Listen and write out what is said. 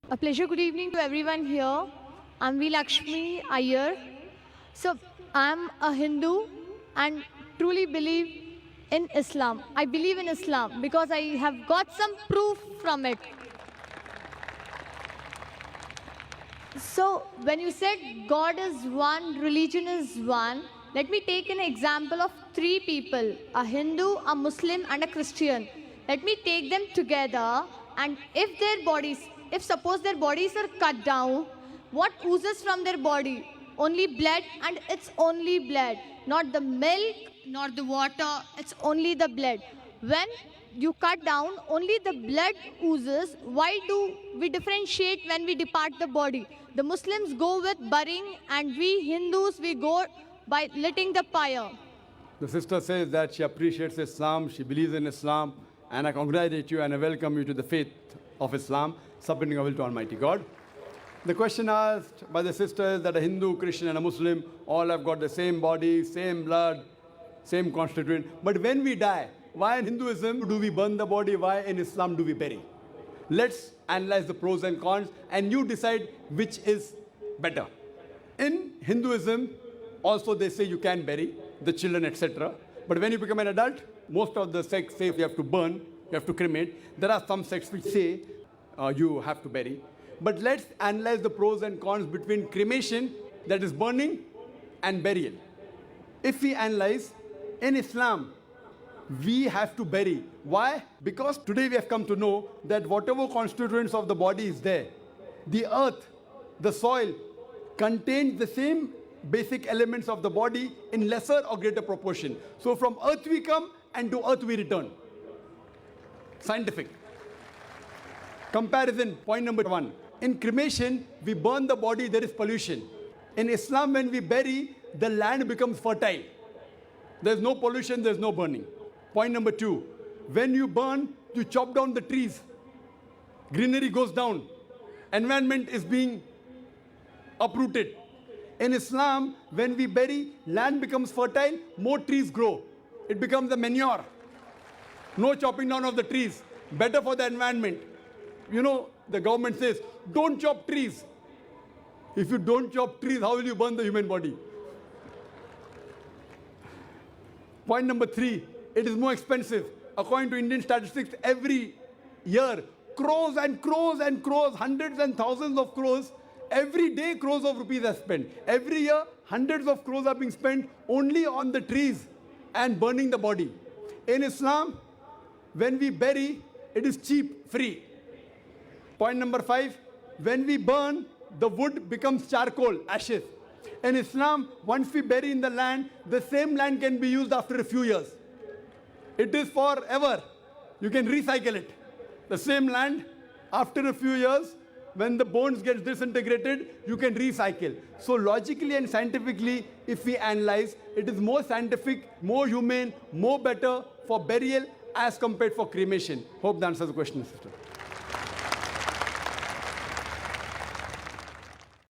A pleasure. Good evening to everyone here. I'm V. Lakshmi Iyer. So, I'm a Hindu and truly believe in Islam. I believe in Islam because I have got some proof from it. So, when you said God is one, religion is one, let me take an example of three people, a Hindu, a Muslim, and a Christian. Let me take them together, and if suppose their bodies are cut down, what oozes from their body? Only blood, and it's only blood, not the milk, nor the water, it's only the blood. When you cut down, only the blood oozes. Why do we differentiate when we depart the body? The Muslims go with burying, and we Hindus, we go by lighting the fire. The sister says that she appreciates Islam, she believes in Islam, and I congratulate you and I welcome you to the faith of Islam, submitting our will to Almighty God. The question asked by the sister is that a Hindu, Christian, and a Muslim all have got the same body, same blood, same constituent. But when we die, why in Hinduism do we burn the body? Why in Islam do we bury? Let's analyze the pros and cons, and you decide which is better. In Hinduism, also they say you can bury the children, etc. But when you become an adult, most of the sects say you have to burn, you have to cremate. There are some sects which say you have to bury. But let's analyze the pros and cons between cremation, that is burning, and burial. If we analyze, in Islam, we have to bury. Why? Because today we have come to know that whatever constituents of the body is there, the earth, the soil, contains the same basic elements of the body in lesser or greater proportion. So from earth we come and to earth we return. Scientific. Comparison, point number one. In cremation, we burn the body, there is pollution. In Islam, when we bury, the land becomes fertile. There's no pollution, there's no burning. Point number two, when you burn, you chop down the trees. Greenery goes down. Environment is being uprooted. In Islam, when we bury, land becomes fertile, more trees grow. It becomes a manure. No chopping down of the trees. Better for the environment. You know, the government says, don't chop trees. If you don't chop trees, how will you burn the human body? Point number three, it is more expensive. According to Indian statistics, every year, crores and crores and crores, hundreds and thousands of crores, every day crores of rupees are spent. Every year, hundreds of crores are being spent only on the trees and burning the body. In Islam, when we bury, it is cheap, free. Point number five, when we burn, the wood becomes charcoal, ashes. In Islam, once we bury in the land, the same land can be used after a few years. It is forever. You can recycle it. The same land, after a few years, when the bones get disintegrated, you can recycle. So logically and scientifically, if we analyze, it is more scientific, more humane, more better for burial as compared for cremation. Hope that answers the question, sister.